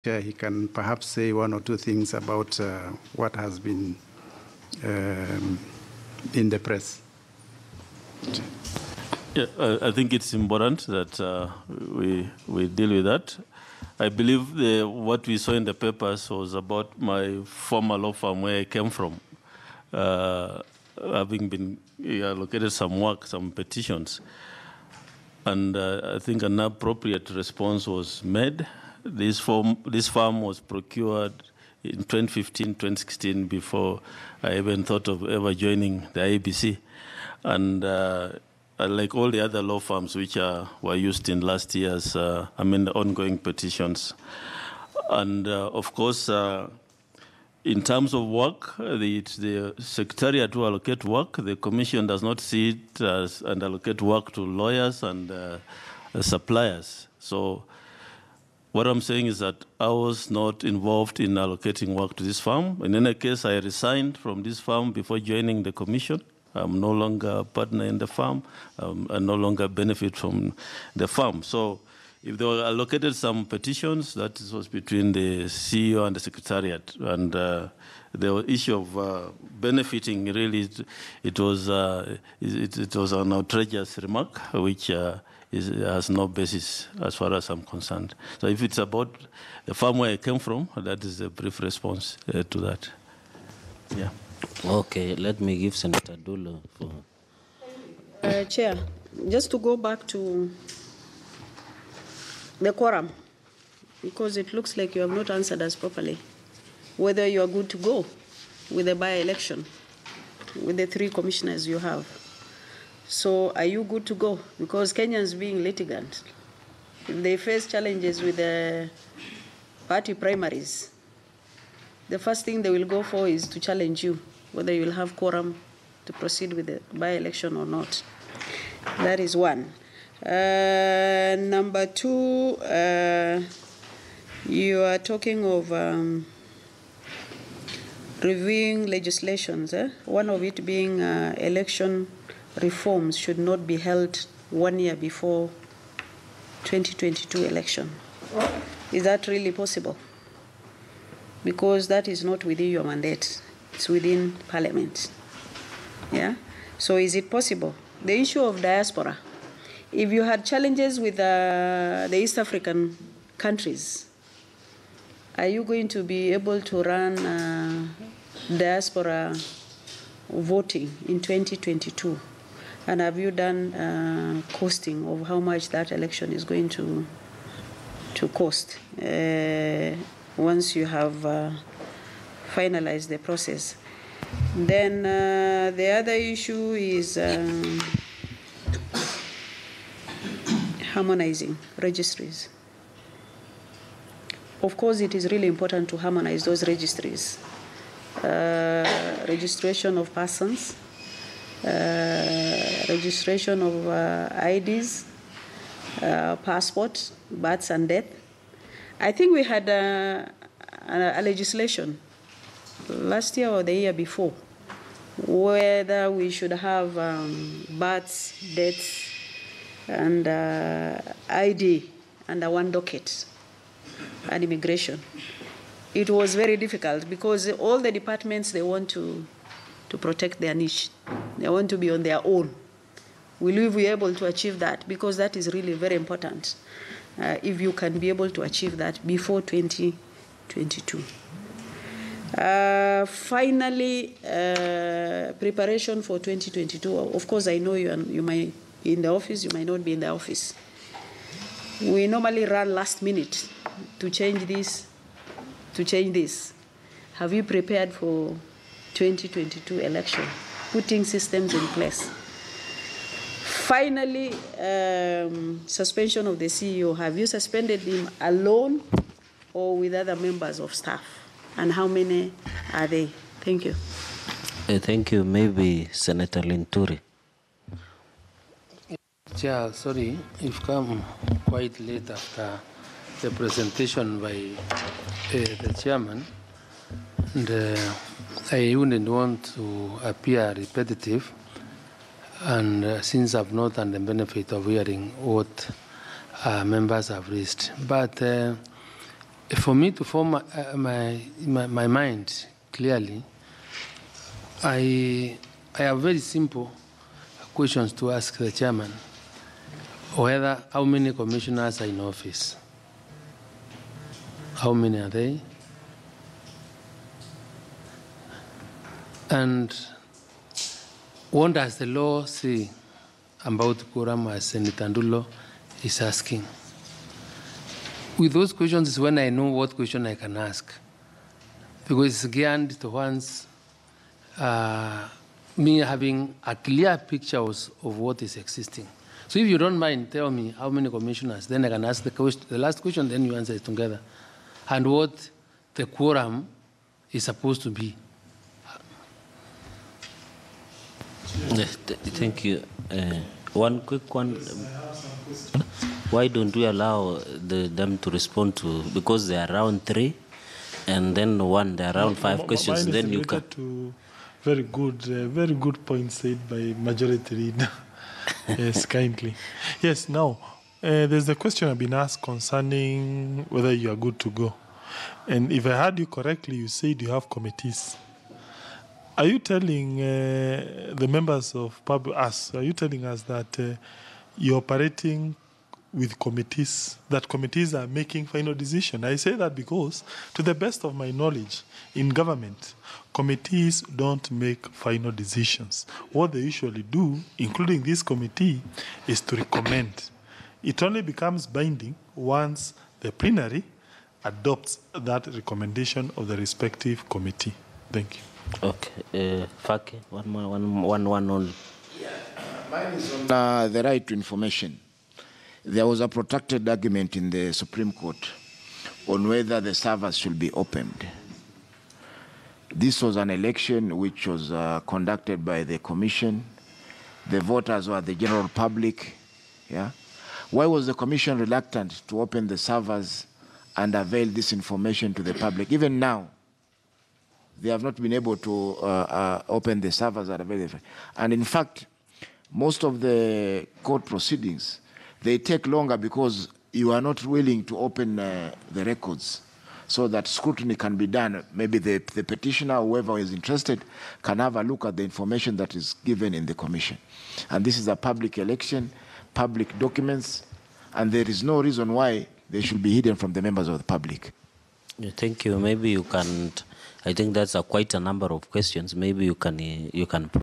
he can perhaps say one or two things about what has been in the press. Yeah, I think it's important that we deal with that. I believe what we saw in the papers was about my former law firm where I came from, having been allocated some work, some petitions. And I think an appropriate response was made. This farm was procured in 2015, 2016, before I even thought of ever joining the IEBC. And like all the other law firms which were used in last year's, the ongoing petitions. And of course, in terms of work, the Secretariat to allocate work. The Commission does not see it as and allocate work to lawyers and suppliers. So what I'm saying is that I was not involved in allocating work to this firm. In any case, I resigned from this firm before joining the Commission. I'm no longer a partner in the firm. I no longer benefit from the firm. So if they were allocated some petitions, that was between the CEO and the Secretariat. And the issue of benefiting, really, it was an outrageous remark, which has no basis as far as I'm concerned. So if it's about the farm where I came from, that is a brief response to that. Yeah. Okay, let me give Senator Dulo for... Chair, just to go back to the quorum, because it looks like you have not answered us properly, whether you are good to go with the by-election, with the 3 commissioners you have. So are you good to go? Because Kenyans being litigant, if they face challenges with the party primaries, the first thing they will go for is to challenge you, whether you will have quorum to proceed with the by-election or not. That is one. Number 2, you are talking of reviewing legislations, one of it being election reforms should not be held 1 year before 2022 election. Is that really possible? Because that is not within your mandate. It's within Parliament. Yeah? So is it possible? The issue of diaspora. If you had challenges with the East African countries, are you going to be able to run diaspora voting in 2022? And have you done costing of how much that election is going to cost once you have finalized the process? Then the other issue is harmonizing registries. Of course, it is really important to harmonize those registries. Registration of persons, registration of IDs, passports, births and death. I think we had a legislation last year or the year before, whether we should have births, deaths, and ID under one docket, and immigration. It was very difficult because all the departments, they want to protect their niche. They want to be on their own. Will we be able to achieve that? Because that is really very important. If you can be able to achieve that before 2022. Finally, preparation for 2022. Of course, I know you might be in the office, you might not be in the office. We normally run last minute to change this, to change this. Have you prepared for 2022 election, putting systems in place? Finally, suspension of the CEO. Have you suspended him alone or with other members of staff? And how many are they? Thank you. Thank you. Maybe Senator Linturi. Chair, sorry, you've come quite late after the presentation by the chairman. And I wouldn't want to appear repetitive. And since I've not had the benefit of hearing what members have raised. But For me to form my mind clearly, I have very simple questions to ask the chairman. Whether how many commissioners are in office? How many are they? And what does the law say about quorum, as Senator Ndulo is asking? With those questions is when I know what question I can ask, because it's geared towards me having a clear picture of what is existing. So if you don't mind, tell me how many commissioners, then I can ask the last question, then you answer it together. And what the quorum is supposed to be. Thank you. One quick one. Why don't we allow them to respond to, because they are around 3, and then one, they are around 5 questions, then you can. To very good point said by Majority Leader. Yes, kindly. Yes, now, there's a question I've been asked concerning whether you are good to go. And if I heard you correctly, you said you have committees. Are you telling the members of us, are you telling us that you're operating with committees, that committees are making final decision? I say that because, to the best of my knowledge, in government, committees don't make final decisions. What they usually do, including this committee, is to recommend. It only becomes binding once the plenary adopts that recommendation of the respective committee. Thank you. Okay, Faki, one only. Yeah, mine is on the right to information. There was a protracted argument in the Supreme Court on whether the servers should be opened. This was an election which was conducted by the commission. The voters were the general public. Yeah. Why was the commission reluctant to open the servers and avail this information to the public? Even now, they have not been able to open the servers that are available. And in fact, most of the court proceedings, they take longer because you are not willing to open the records so that scrutiny can be done. Maybe the petitioner, whoever is interested, can have a look at the information that is given in the commission. And this is a public election, public documents, and there is no reason why they should be hidden from the members of the public. Yeah, thank you. Maybe you can, I think that's quite a number of questions. Maybe you can